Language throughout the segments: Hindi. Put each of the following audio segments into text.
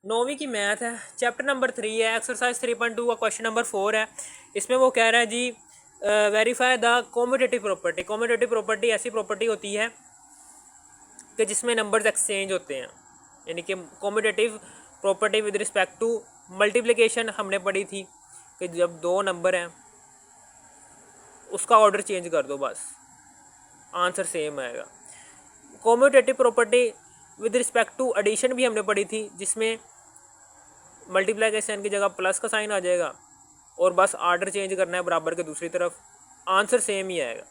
9वीं की मैथ है, चैप्टर नंबर 3 है, एक्सरसाइज 3.2 का क्वेश्चन नंबर 4 है। इसमें वो कह रहा है जी verify the commutative property. Commutative property ऐसी प्रॉपर्टी होती है कि जिसमें नंबर्स एक्सचेंज होते हैं, यानी कि commutative property with respect to multiplication हमने पढ़ी थी कि जब दो नंबर हैं उसका ऑर्डर चेंज कर दो बस आंसर सेम आएगा। Commutative property with respect to addition भी हमने पढ़ी थी, जिसमें मल्टीप्लिकेशन की जगह प्लस का साइन आ जाएगा और बस आर्डर चेंज करना है बराबर के दूसरी तरफ, आंसर सेम ही आएगा।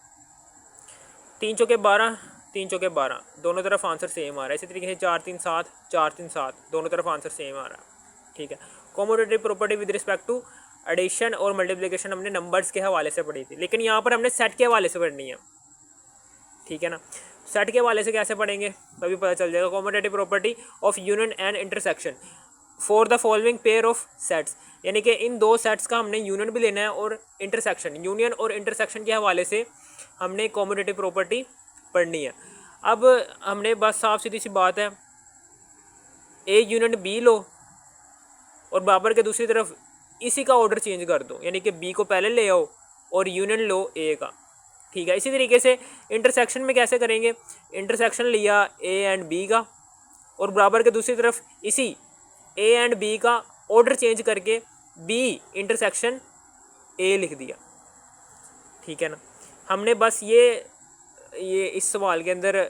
3 चौके 12, 3 चौके 12 दोनों तरफ आंसर सेम आ रहा है। इसी तरीके से 4 3 7, 4 3 7 दोनों तरफ आंसर सेम आ रहा है। ठीक है, commutative property with respect to addition और मल्टीप्लिकेशन हमने नंबर्स के हवाले से पढ़ी थी, लेकिन यहाँ पर हमने सेट के हवाले से पढ़नी है। ठीक है ना, सेट के हवाले से कैसे पढ़ेंगे तभी पता चल जाएगा। Commutative property of union and intersection for the following pair of sets, यानी कि इन दो सेट्स का हमने यूनियन भी लेना है और इंटरसेक्शन, यूनियन और इंटरसेक्शन के हवाले से हमने कॉम्यूटेटिव प्रॉपर्टी पढ़नी है। अब हमने बस साफ सीधी सी बात है, ए यूनियन बी लो और बराबर के दूसरी तरफ इसी का ऑर्डर चेंज कर दो, यानी कि बी को पहले ले आओ और यूनियन लो ए का। ठीक है, इसी तरीके से इंटरसेक्शन में कैसे करेंगे, इंटरसेक्शन लिया ए एंड बी का और बराबर के दूसरी तरफ इसी ए एंड बी का ऑर्डर चेंज करके बी इंटरसेक्शन ए लिख दिया। ठीक है ना, हमने बस ये इस सवाल के अंदर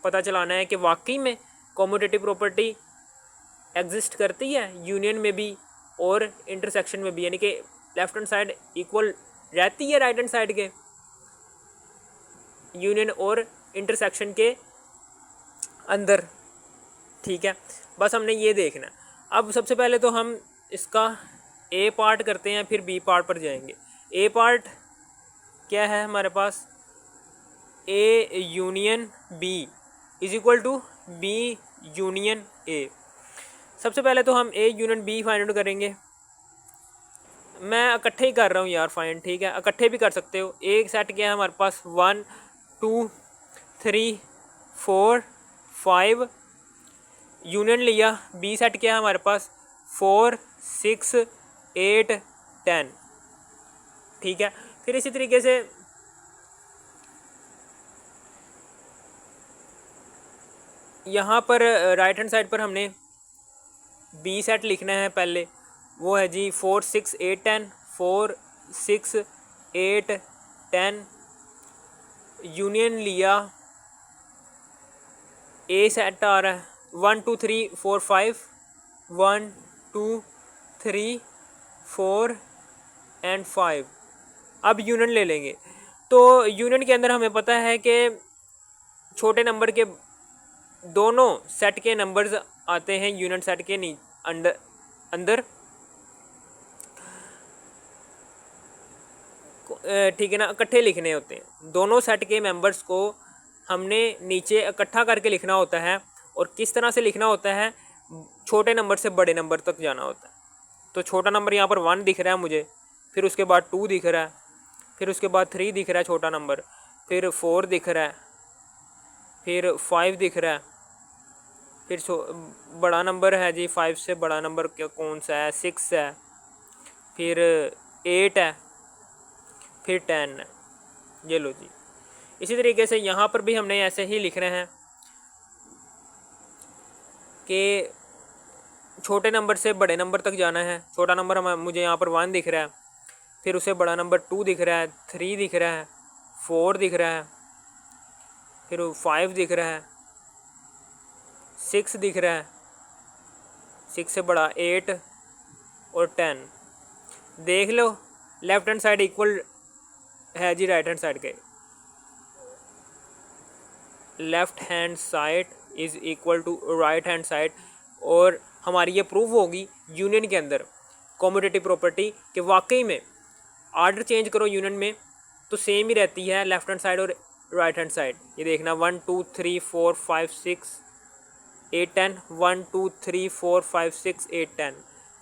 पता चलाना है कि वाकई में कॉम्यूटेटिव प्रॉपर्टी एग्जिस्ट करती है यूनियन में भी और इंटरसेक्शन में भी, यानी कि लेफ्ट हैंड साइड इक्वल रहती है राइट हैंड साइड के यूनियन और इंटरसेक्शन के अंदर। ठीक है, बस हमने ये देखना है। अब सबसे पहले तो हम इसका ए पार्ट करते हैं, फिर बी पार्ट पर जाएंगे। ए पार्ट क्या है हमारे पास, A union B is equal to B union A. सबसे पहले तो हम A union B find out करेंगे। मैं इकट्ठे ही कर रहा हूँ यार फाइंड, ठीक है, इकट्ठे भी कर सकते हो। एक सेट क्या है हमारे पास 1 2 3 4 5, यूनियन लिया। बी सेट क्या है हमारे पास 4 6 8 10। ठीक है, फिर इसी तरीके से यहाँ पर राइट हैंड साइड पर हमने बी सेट लिखना है पहले, वो है जी 4 6 8 10, 4 6 8 10। यूनियन लिया, ए सेट आ रहा है 1 2 3 4 5, 1 2 3 4 एंड 5। अब यूनियन ले लेंगे, तो यूनियन के अंदर हमें पता है कि छोटे नंबर के दोनों सेट के नंबर्स आते हैं यूनियन सेट के अंदर। ठीक है ना, इकट्ठे लिखने होते हैं दोनों सेट के मेंबर्स को, हमने नीचे इकट्ठा करके लिखना होता है। और किस तरह से लिखना होता है, छोटे नंबर से बड़े नंबर तक जाना होता है। तो छोटा नंबर यहाँ पर 1 दिख रहा है मुझे, फिर उसके बाद 2 दिख रहा है, फिर उसके बाद 3 दिख रहा है छोटा नंबर, फिर 4 दिख रहा है, फिर 5 दिख रहा है, फिर बड़ा नंबर है जी 5 से बड़ा नंबर कौन सा है, 6 है, फिर 8 है, फिर 10 है। ये लो जी, इसी तरीके से यहाँ पर भी हमने ऐसे ही लिख रहे हैं कि छोटे नंबर से बड़े नंबर तक जाना है। छोटा नंबर मुझे यहाँ पर 1 दिख रहा है, फिर उसे बड़ा नंबर 2 दिख रहा है, 3 दिख रहा है, 4 दिख रहा है, फिर 5 दिख रहा है, 6 दिख रहा है, 6 से बड़ा 8 और 10। देख लो लेफ्ट हैंड साइड इक्वल है जी राइट हैंड साइड के, left hand side is equal to right hand side. और हमारी ये प्रूव होगी यूनियन के अंदर कॉम्यूटेटिव प्रॉपर्टी कि वाकई में आर्डर चेंज करो यूनियन में तो सेम ही रहती है लेफ्ट हैंड साइड और राइट हैंड साइड। ये देखना 1 2 3 4 5 6 8 10, 1 2 3 4 5 6 8 10।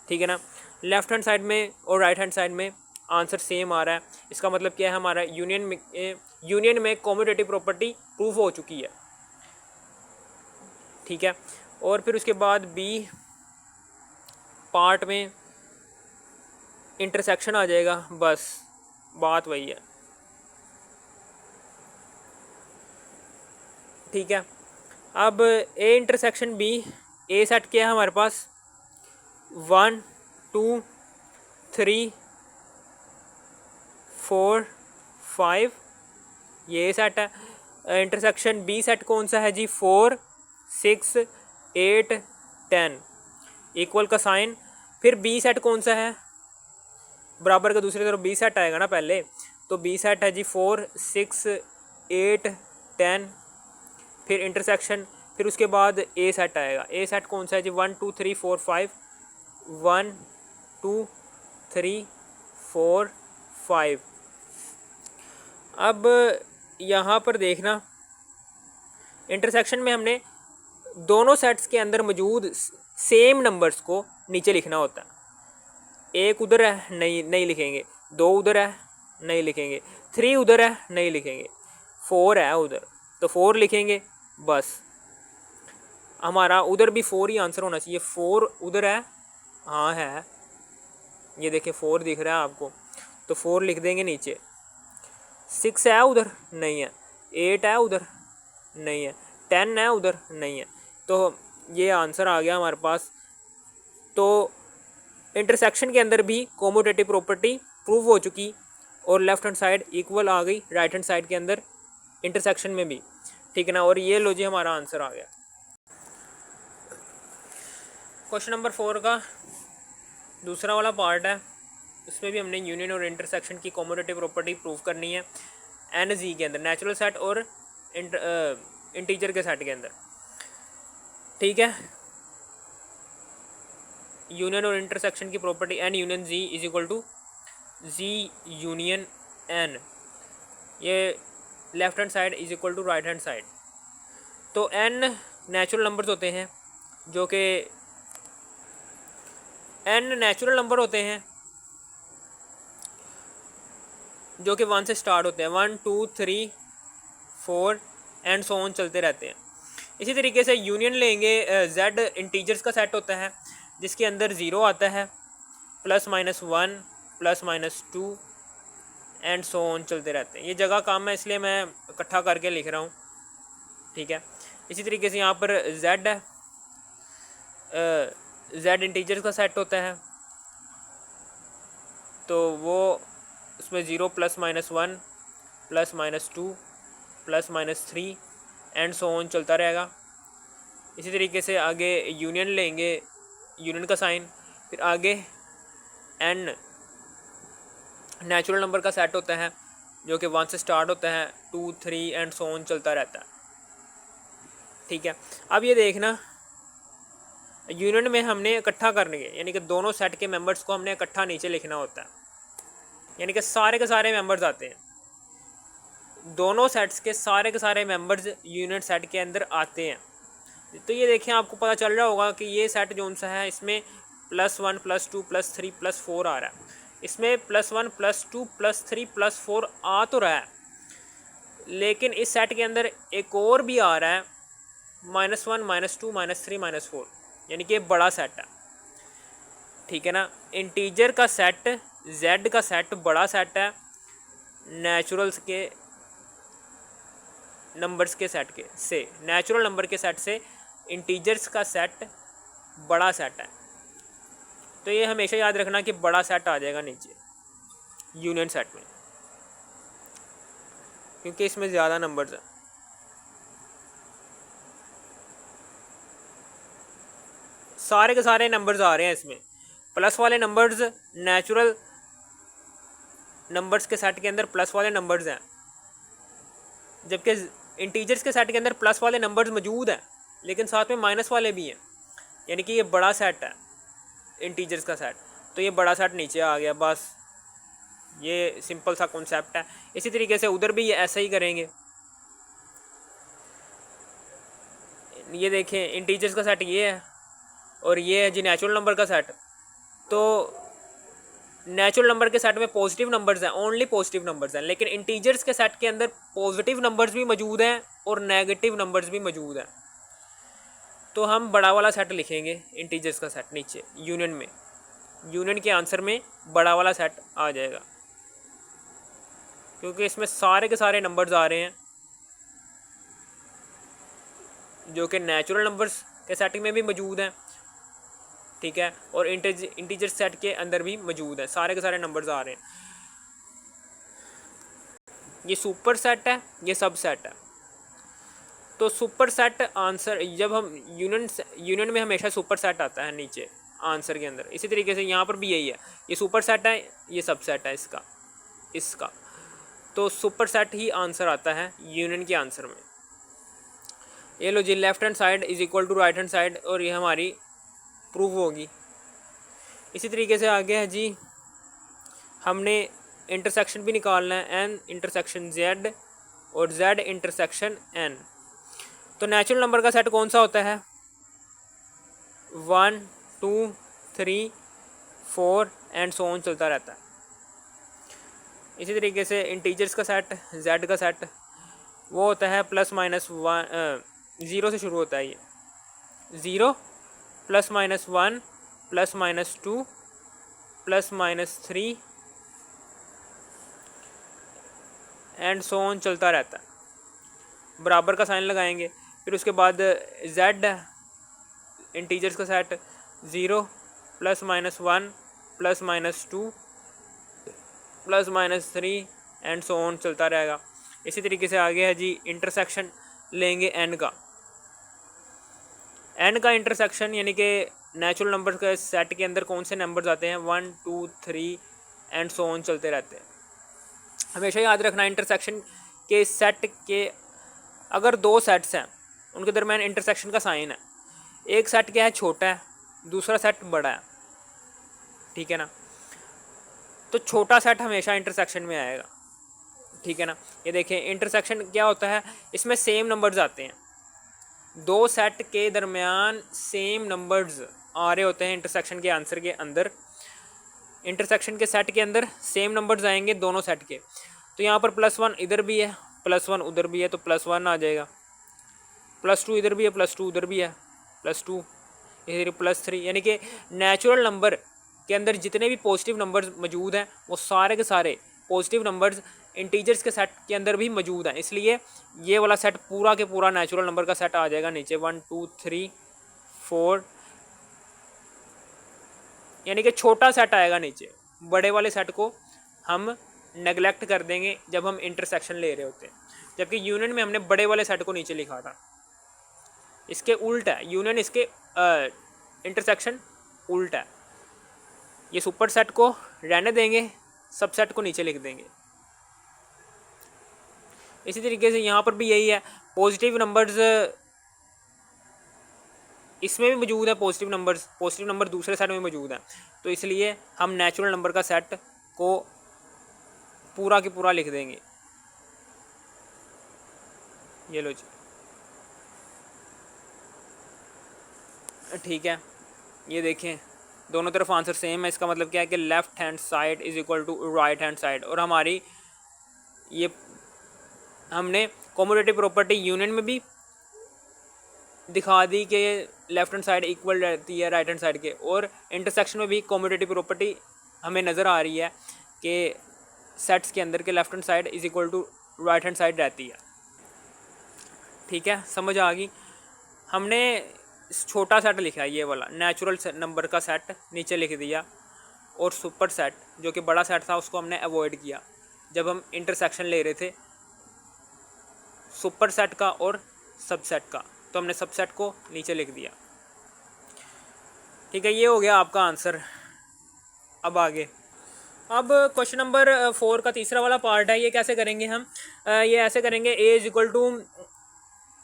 ठीक है ना, लेफ्ट हैंड साइड में और राइट हैंड साइड में आंसर सेम आ रहा है। इसका मतलब क्या है, हमारा यूनियन में कॉम्यूटेटिव प्रॉपर्टी प्रूफ हो चुकी है। ठीक है, और फिर उसके बाद बी पार्ट में इंटरसेक्शन आ जाएगा, बस बात वही है। ठीक है, अब A intersection B, A set क्या है हमारे पास 1 2 3 4 5, ये सेट है। इंटरसेक्शन बी सेट कौन सा है जी 4 6 8 10, इक्वल का साइन। फिर बी सेट कौन सा है, बराबर का दूसरी तरफ बी सेट आएगा ना पहले, तो बी सेट है जी 4 6 8 10, फिर इंटरसेक्शन, फिर उसके बाद ए सेट आएगा। ए सेट कौन सा है जी 1 2 3 4 5, 1 2 3 4 5। अब यहाँ पर देखना, इंटरसेक्शन में हमने दोनों सेट्स के अंदर मौजूद सेम नंबर्स को नीचे लिखना होता है। एक उधर है, नहीं लिखेंगे, 2 उधर है, नहीं लिखेंगे, 3 उधर है, नहीं लिखेंगे, 4 है उधर, तो 4 लिखेंगे। बस हमारा उधर भी 4 ही आंसर होना चाहिए। 4 उधर है, हाँ है, ये देखिए 4 दिख रहा है आपको, तो 4 लिख देंगे नीचे। 6 है उधर, नहीं है, 8 है उधर, नहीं है, 10 है उधर, नहीं है, तो ये आंसर आ गया हमारे पास। तो इंटरसेक्शन के अंदर भी कोमोटेटिव प्रॉपर्टी प्रूव हो चुकी और लेफ्ट हैंड साइड इक्वल आ गई राइट हैंड साइड के अंदर इंटरसेक्शन में भी। ठीक है ना, और ये लो जी हमारा आंसर आ गया। क्वेश्चन नंबर 4 का दूसरा वाला पार्ट है, उसमें भी हमने यूनियन और इंटरसेक्शन की कोमोटेटिव प्रॉपर्टी प्रूव करनी है एन जी के अंदर, नेचुरल सेट और इंटीजर के सेट के अंदर। ठीक है, यूनियन और इंटरसेक्शन की property N union G is equal to G union N, ये left hand side is equal to right hand side. तो एन नेचुरल नंबर्स होते हैं, जो कि एन नेचुरल नंबर होते हैं जो कि 1 से स्टार्ट होते हैं, 1 2 3 4 एंड सो ऑन चलते रहते हैं। इसी तरीके से यूनियन लेंगे, जेड इंटीजर्स का सेट होता है जिसके अंदर 0 आता है, +-1 +-2 एंड सो ऑन चलते रहते हैं। ये जगह कम है इसलिए मैं इकट्ठा करके लिख रहा हूँ। ठीक है, इसी तरीके से यहाँ पर जेड है, जेड इंटीजर्स का सेट होता है, तो वो उसमें 0 +-1 +-2 +-3 एंड सो ऑन चलता रहेगा। इसी तरीके से आगे यूनियन लेंगे, यूनियन का साइन, फिर आगे एन नेचुरल नंबर का सेट होता है जो कि 1 से स्टार्ट होता है, 2 3 एंड सो ऑन चलता रहता है। ठीक है, अब ये देखना, यूनियन में हमने इकट्ठा करने के, यानी कि दोनों सेट के मेंबर्स को हमने इकट्ठा नीचे लिखना होता है, यानी कि सारे के सारे मेंबर्स आते हैं, दोनों सेट्स के सारे मेंबर्स यूनियन सेट के अंदर आते हैं। तो ये देखें, आपको पता चल रहा होगा कि ये सेट जो सा है इसमें +1 +2 +3 +4 आ रहा है, इसमें +1 +2 +3 +4 आ तो रहा है, लेकिन इस सेट के अंदर एक और भी आ रहा है -1 -2 -3 -4, यानी कि बड़ा सेट है। ठीक है ना, इंटीजर का सेट, जेड का सेट बड़ा सेट है, नेचुरल्स के नंबर्स के सेट के से, नेचुरल नंबर के सेट से इंटीजर्स का सेट बड़ा सेट है। तो ये हमेशा याद रखना कि बड़ा सेट आ जाएगा नीचे यूनियन सेट में, क्योंकि इसमें ज़्यादा नंबर्स हैं। सारे के सारे नंबर्स आ रहे हैं इसमें, प्लस वाले नंबर्स नेचुरल नंबर्स के सेट के अंदर प्लस वाले नंबर्स हैं, जबकि इंटीजर्स के सेट के अंदर प्लस वाले नंबर्स मौजूद हैं लेकिन साथ में माइनस वाले भी हैं, यानी कि ये बड़ा सेट है इंटीजर्स का सेट, तो ये बड़ा सेट नीचे आ गया। बस ये सिंपल सा कॉन्सेप्ट है। इसी तरीके से उधर भी ये ऐसा ही करेंगे। ये देखें, इंटीजर्स का सेट ये है और ये है जी नेचुरल नंबर का सेट। तो नेचुरल नंबर के सेट में पॉजिटिव नंबर्स हैं, ओनली पॉजिटिव नंबर्स हैं, लेकिन इंटीजर्स के सेट के अंदर पॉजिटिव नंबर्स भी मौजूद हैं और नेगेटिव नंबर्स भी मौजूद हैं। तो हम बड़ा वाला सेट लिखेंगे, इंटीजर्स का सेट नीचे यूनियन में, यूनियन के आंसर में बड़ा वाला सेट आ जाएगा, क्योंकि इसमें सारे के सारे नंबर्स आ रहे हैं जो कि नेचुरल नंबर्स के सेटिंग में भी मौजूद हैं, ठीक है, और इंटीजर सेट के अंदर भी मौजूद है, सारे के सारे नंबर्स आ रहे हैं। ये सुपर सेट है, ये सब सेट है। तो सुपर सेट आंसर जब हम यूनियन में हमेशा सुपर सेट आता है नीचे आंसर के अंदर, इसी तरीके से यहाँ पर भी यही है, ये सुपर सेट है, ये सब सेट है इसका तो सुपर सेट ही आंसर आता है यूनियन के आंसर में। ये लो जी, left hand side is equal to right hand side, और ये हमारी प्रूव होगी। इसी तरीके से आगे है जी, हमने इंटरसेक्शन भी निकालना है, एन इंटरसेक्शन जेड और जेड इंटरसेक्शन एन। तो नेचुरल नंबर का सेट कौन सा होता है? 1 2 3 4 एंड सो ऑन चलता रहता है। इसी तरीके से इंटीजर्स का सेट, जेड का सेट, वो होता है +-1 ज़ीरो से शुरू होता है। ये 0 +-1 +-2 +-3 एंड सो ऑन चलता रहता है। बराबर का साइन लगाएंगे, फिर उसके बाद जेड इंटीजर्स का सेट 0 +-1 +-2 +-3 एंड सो ऑन चलता रहेगा। इसी तरीके से आगे है जी, इंटरसेक्शन लेंगे एन का। एन का इंटरसेक्शन यानी कि नेचुरल नंबर के सेट के अंदर कौन से नंबर्स आते हैं? 1 2 3 एंड सो ऑन चलते रहते हैं। हमेशा याद रखना, इंटरसेक्शन के सेट के अगर दो सेट्स हैं उनके दरमियान इंटरसेक्शन का साइन है, एक सेट क्या है? छोटा है, दूसरा सेट बड़ा है, ठीक है ना। तो छोटा सेट हमेशा इंटरसेक्शन में आएगा, ठीक है ना। ये देखें, इंटरसेक्शन क्या होता है, इसमें सेम नंबर्स आते हैं, दो सेट के दरमियान सेम नंबर्स आ रहे होते हैं इंटरसेक्शन के आंसर के अंदर। इंटरसेक्शन के सेट के अंदर सेम नंबर्स आएंगे दोनों सेट के। तो यहाँ पर +1 इधर भी है, +1 उधर भी है, तो +1 आ जाएगा। +2 इधर भी है, +2 उधर भी है, +2 इधर +3, यानी कि नेचुरल नंबर के अंदर जितने भी पॉजिटिव नंबर्स मौजूद हैं वो सारे के सारे पॉजिटिव नंबर्स इंटीजर्स के सेट के अंदर भी मौजूद हैं। इसलिए ये वाला सेट पूरा के पूरा नेचुरल नंबर का सेट आ जाएगा नीचे 1 2 3 4, यानी कि छोटा सेट आएगा नीचे। बड़े वाले सेट को हम नेगलेक्ट कर देंगे जब हम इंटरसेक्शन ले रहे होते हैं, जबकि यूनियन में हमने बड़े वाले सेट को नीचे लिखा था। इसके उल्ट है यूनियन, इसके इंटरसेक्शन उल्ट है। ये सुपर सेट को रहने देंगे, सब सेट को नीचे लिख देंगे। इसी तरीके से यहाँ पर भी यही है, पॉजिटिव नंबर्स इसमें भी मौजूद है, पॉजिटिव नंबर दूसरे सेट में मौजूद है। तो इसलिए हम नेचुरल नंबर का सेट को पूरा के पूरा लिख देंगे। ये लो जी, ठीक है। ये देखें, दोनों तरफ आंसर सेम है। इसका मतलब क्या है कि left hand side is equal to right hand side. और हमारी ये हमने कॉम्यूटेटिव प्रॉपर्टी यूनियन में भी दिखा दी कि लेफ्ट हैंड साइड इक्वल रहती है राइट हैंड साइड के, और इंटरसेक्शन में भी कॉम्यूटेटिव प्रॉपर्टी हमें नज़र आ रही है कि सेट्स के अंदर के left hand side is equal to right hand side रहती है। ठीक है, समझ आ गई। हमने छोटा सेट लिखा है, ये वाला नेचुरल नंबर का सेट नीचे लिख दिया, और सुपर सेट जो कि बड़ा सेट था उसको हमने अवॉइड किया जब हम इंटरसेक्शन ले रहे थे सुपर सेट का और सबसेट का, तो हमने सबसेट को नीचे लिख दिया। ठीक है, ये हो गया आपका आंसर। अब आगे, अब क्वेश्चन नंबर 4 का तीसरा वाला पार्ट है। ये कैसे करेंगे हम? ये ऐसे करेंगे, ए इज इक्वल टू,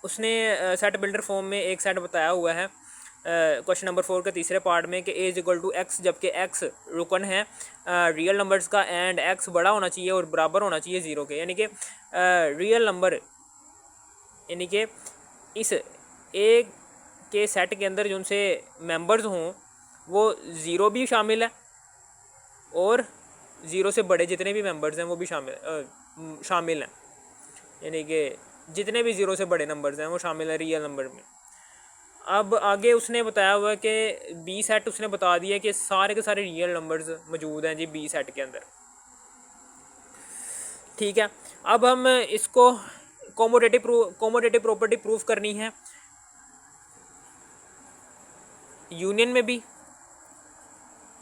उसने सेट बिल्डर फॉर्म में एक सेट बताया हुआ है क्वेश्चन नंबर 4 के तीसरे पार्ट में कि ए इज इक्वल टू एक्स, जबकि एक्स रुकन है रियल नंबर्स का, एंड एक्स बड़ा होना चाहिए और बराबर होना चाहिए 0 के। यानी कि रियल नंबर, यानी कि इस ए के सेट के अंदर जो उनसे मेंबर्स हों वो 0 भी शामिल है और 0 से बड़े जितने भी मेंबर्स हैं वो भी शामिल हैं, यानी कि जितने भी 0 से बड़े नंबर्स हैं वो शामिल है रियल नंबर में। अब आगे उसने बताया हुआ है कि बी सेट उसने बता दिया कि सारे के सारे रियल नंबर्स मौजूद हैं जी बी सेट के अंदर। ठीक है, अब हम इसको कोमोडेटिव प्रॉपर्टी प्रूफ करनी है यूनियन में भी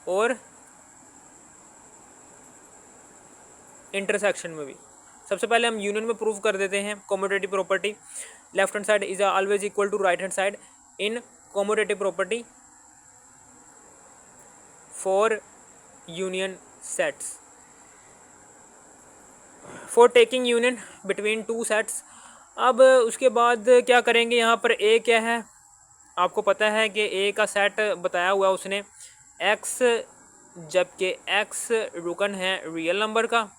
और इंटरसेक्शन में भी। सबसे पहले हम यूनियन में प्रूफ कर देते हैं commutative property. Left hand side is always equal to right hand side in commutative property for union sets. For taking union between two sets. अब उसके बाद क्या करेंगे, यहाँ पर ए क्या है, आपको पता है कि ए का सेट बताया हुआ उसने एक्स, जबकि एक्स रुकन है रियल नंबर का,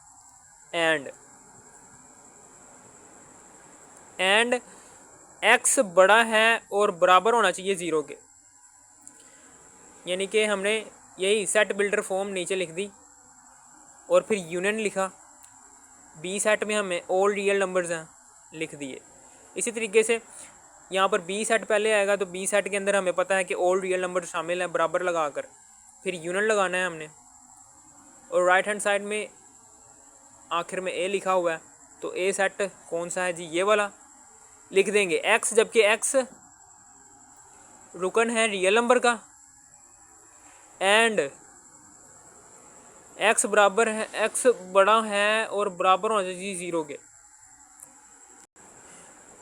एंड एक्स बड़ा है और बराबर होना चाहिए ज़ीरो के। यानी कि हमने यही सेट बिल्डर फॉर्म नीचे लिख दी और फिर यूनियन लिखा। बी सेट में हमें ऑल रियल नंबर्स हैं लिख दिए। इसी तरीके से यहाँ पर बी सेट पहले आएगा तो बी सेट के अंदर हमें पता है कि ऑल रियल नंबर शामिल है, बराबर लगाकर फिर यूनियन लगाना है हमने। और राइट हैंड साइड में आखिर में ए लिखा हुआ है, तो ए सेट कौन सा है जी, ये वाला लिख देंगे एक्स, जबकि एक्स रुकन है रियल नंबर का, एंड एक्स बराबर है, एक्स बड़ा है और बराबर होना चाहिए ज़ीरो के।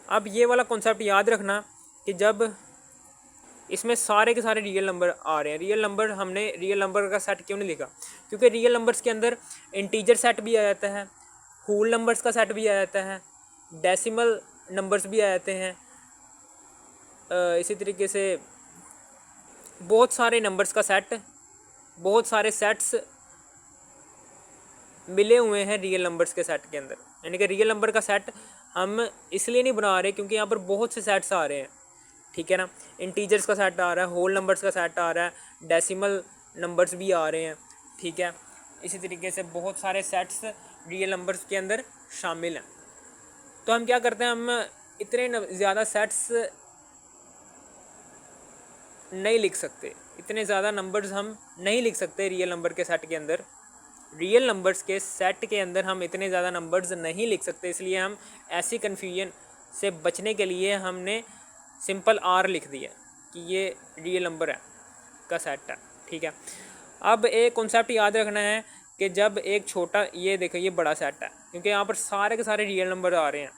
अब ये वाला कॉन्सेप्ट याद रखना कि जब इसमें सारे के सारे रियल नंबर आ रहे हैं, रियल नंबर हमने रियल नंबर का सेट क्यों नहीं लिखा, क्योंकि रियल नंबर्स के अंदर इंटीजर सेट भी आ जाता है, होल नंबर्स का सेट भी आ जाता है, डेसिमल नंबर्स भी आ जाते हैं, इसी तरीके से बहुत सारे नंबर्स का सेट, बहुत सारे सेट्स मिले हुए हैं रियल नंबर्स के सेट के अंदर। यानी कि रियल नंबर का सेट हम इसलिए नहीं बना रहे क्योंकि यहाँ पर बहुत से सेट्स आ रहे हैं, ठीक है ना। इंटीजर्स का सेट आ रहा है, होल नंबर्स का सेट आ रहा है, डेसिमल नंबर्स भी आ रहे हैं, ठीक है। इसी तरीके से बहुत सारे सेट्स रियल नंबर्स के अंदर शामिल हैं। तो हम क्या करते हैं, हम इतने ज़्यादा सेट्स नहीं लिख सकते, इतने ज़्यादा नंबर्स हम नहीं लिख सकते रियल नंबर के सेट के अंदर। रियल नंबर्स के सेट के अंदर हम इतने ज़्यादा नंबर्स नहीं लिख सकते, इसलिए हम ऐसी कन्फ्यूजन से बचने के लिए हमने सिंपल आर लिख दिया कि ये रियल नंबर है का सेट है, ठीक है। अब एक कॉन्सेप्ट याद रखना है कि जब एक छोटा, ये देखो ये बड़ा सेट है क्योंकि यहाँ पर सारे के सारे रियल नंबर आ रहे हैं,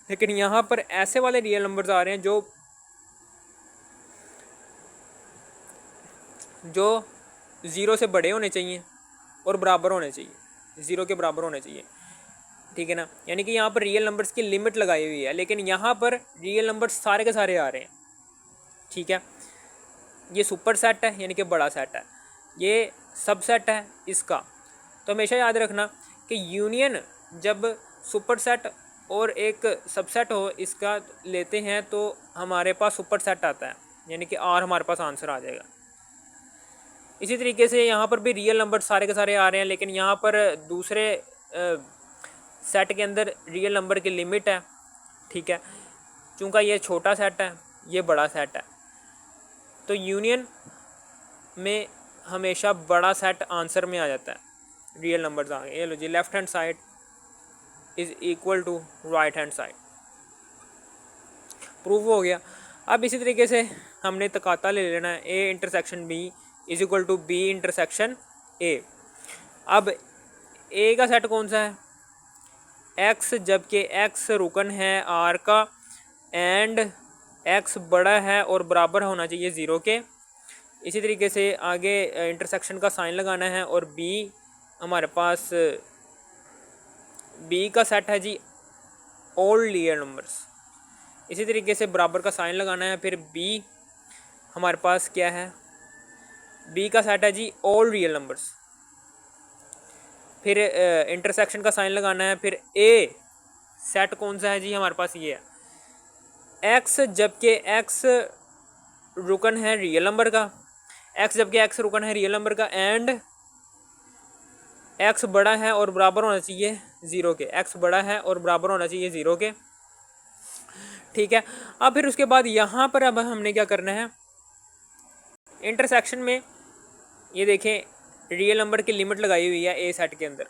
लेकिन यहाँ पर ऐसे वाले रियल नंबर्स आ रहे हैं जो ज़ीरो से बड़े होने चाहिए और बराबर होने चाहिए, ज़ीरो के बराबर होने चाहिए, ठीक है ना। यानी कि यहाँ पर रियल नंबर्स की लिमिट लगाई हुई है, लेकिन यहाँ पर रियल नंबर्स सारे के सारे आ रहे हैं, ठीक है। ये सुपर सेट है यानी कि बड़ा सेट है, ये सब सेट है इसका। तो हमेशा याद रखना कि यूनियन जब सुपर सेट और एक सबसेट हो इसका लेते हैं तो हमारे पास सुपर सेट आता है, यानी कि आर हमारे पास आंसर आ जाएगा। इसी तरीके से यहाँ पर भी रियल नंबर सारे के सारे आ रहे हैं, लेकिन यहाँ पर दूसरे सेट के अंदर रियल नंबर की लिमिट है, ठीक है। चूँकि ये छोटा सेट है, ये बड़ा सेट है, तो यूनियन में हमेशा बड़ा सेट आंसर में आ जाता है, रियल नंबर्स आ गए। ये लो जी, left hand side is equal to right hand side, proof हो गया। अब इसी तरीके से हमने तकाता ले लेना है, A intersection B is equal to B intersection A. अब ए का सेट कौन सा है, एक्स, जबकि एक्स रुकन है आर का, एंड एक्स बड़ा है और बराबर होना चाहिए ज़ीरो के। इसी तरीके से आगे इंटरसेक्शन का साइन लगाना है, और बी हमारे पास बी का सेट है जी ऑल रियल नंबर्स। इसी तरीके से बराबर का साइन लगाना है, फिर बी हमारे पास क्या है, बी का सेट है जी ऑल रियल नंबर्स। फिर इंटरसेक्शन का साइन लगाना है, फिर ए सेट कौन सा है जी, हमारे पास ये है एक्स, जबकि एक्स रुकन है रियल नंबर का, एक्स जबकि एक्स रुकन है रियल नंबर का, एंड एक्स बड़ा है और बराबर होना चाहिए ज़ीरो के, एक्स बड़ा है और बराबर होना चाहिए ज़ीरो के, ठीक है। अब फिर उसके बाद यहाँ पर अब हमने क्या करना है, इंटरसेक्शन में ये देखें रियल नंबर की लिमिट लगाई हुई है ए सेट के अंदर,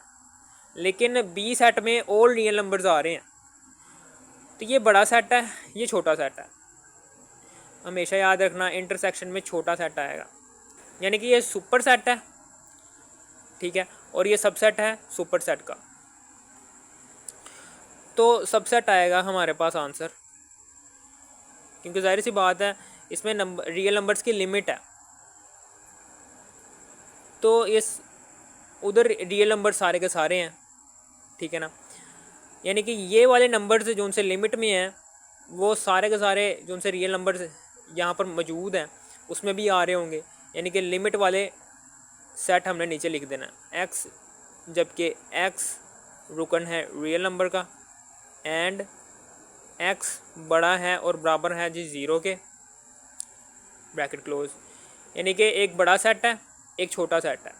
लेकिन बी सेट में ऑल रियल नंबर्स आ रहे हैं। तो ये बड़ा सेट है, ये छोटा सेट है। हमेशा याद रखना इंटरसेक्शन में छोटा सेट आएगा, यानी कि ये सुपर सेट है, ठीक है, और ये सबसेट है सुपर सेट का। तो सबसेट आएगा हमारे पास आंसर, क्योंकि जाहिर सी बात है इसमें रियल नंबर्स की लिमिट है। तो इस उधर रियल नंबर सारे के सारे हैं, ठीक है ना, यानी कि ये वाले नंबर्स जो उनसे लिमिट में हैं वो सारे के सारे जो उनसे रियल नंबर्स यहाँ पर मौजूद हैं उसमें भी आ रहे होंगे, यानी कि लिमिट वाले सेट हमने नीचे लिख देना x, जबकि x रुकन है रियल नंबर का, एंड x बड़ा है और बराबर है जी 0 के, ब्रैकेट क्लोज। यानी कि एक बड़ा सेट है एक छोटा सेट है।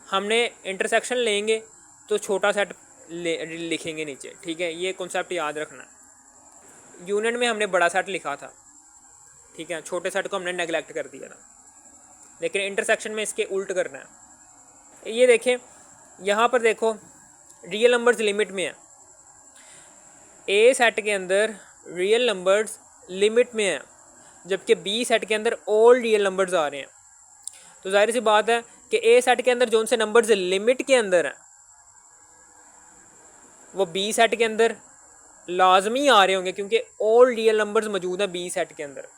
हमने इंटरसेक्शन लेंगे तो छोटा सेट लिखेंगे नीचे, ठीक है, ये कॉन्सेप्ट याद रखना। यूनियन में हमने बड़ा सेट लिखा था, ठीक है, छोटे सेट को हमने नेगलेक्ट कर दिया था, लेकिन इंटरसेक्शन में इसके उल्ट करना है। ये देखें यहाँ पर देखो रियल नंबर्स लिमिट में है, ए सेट के अंदर रियल नंबर्स लिमिट में है, जबकि बी सेट के अंदर ऑल रियल नंबर्स आ रहे हैं। तो जाहिर सी बात है कि ए सेट के अंदर जो उनसे नंबर्स लिमिट के अंदर हैं वो बी सेट के अंदर लाजमी आ रहे होंगे, क्योंकि ऑल रियल नंबर्स मौजूद हैं बी सेट के अंदर।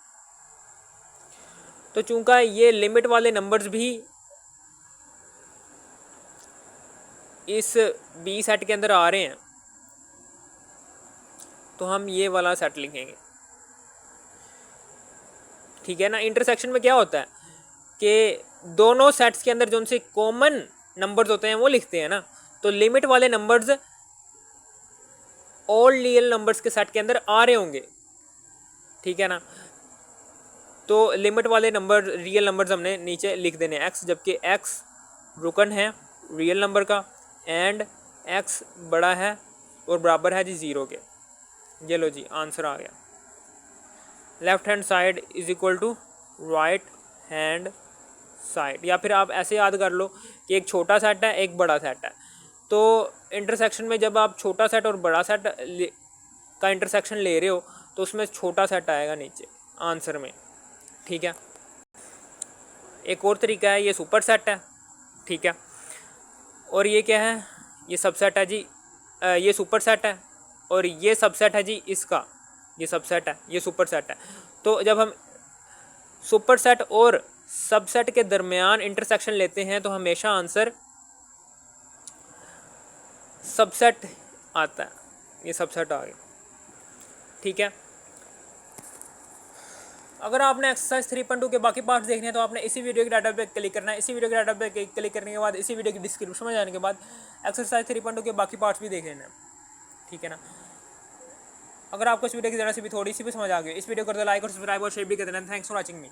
तो चूंकि ये लिमिट वाले नंबर्स भी इस बी सेट के अंदर आ रहे हैं तो हम ये वाला सेट लिखेंगे, ठीक है ना। इंटरसेक्शन में क्या होता है कि दोनों सेट्स के अंदर जो उनसे कॉमन नंबर्स होते हैं वो लिखते हैं ना, तो लिमिट वाले नंबर्स ऑल रियल नंबर्स के सेट के अंदर आ रहे होंगे, ठीक है ना। तो लिमिट वाले नंबर रियल नंबर्स हमने नीचे लिख देने x, जबकि x रुकन है रियल नंबर का, एंड x बड़ा है और बराबर है जी 0 के। ये लो जी आंसर आ गया। Left hand side is equal to right hand side, या फिर आप ऐसे याद कर लो कि एक छोटा सेट है एक बड़ा सेट है। तो इंटरसेक्शन में जब आप छोटा सेट और बड़ा सेट का इंटरसेक्शन ले रहे हो तो उसमें छोटा सेट आएगा नीचे आंसर में, ठीक है। एक और तरीका है, ये सुपर सेट है, ठीक है, और ये क्या है, ये सबसेट है जी, ये सुपर सेट है और ये सबसेट है जी इसका, ये सबसेट है ये सुपर सेट है। तो जब हम सुपर सेट और सबसेट के दरमियान इंटरसेक्शन लेते हैं तो हमेशा आंसर सबसेट आता है, ये सबसेट आ गया, ठीक है। अगर आपने एक्सरसाइज 3.2 के बाकी पार्ट्स देखने हैं तो आपने इसी वीडियो के डाटा पे क्लिक करना है। इसी वीडियो के डाटा पे क्लिक करने के बाद इसी वीडियो की डिस्क्रिप्शन में जाने के बाद एक्सरसाइज 3.2 के बाकी पार्ट्स भी देख लेना है, ठीक है ना। अगर आपको इस वीडियो की ज़रा सी भी थोड़ी सी भी समझ आ गई, इस वीडियो को लाइक और सब्सक्राइब और शेयर भी कर देना। Thanks for watching me.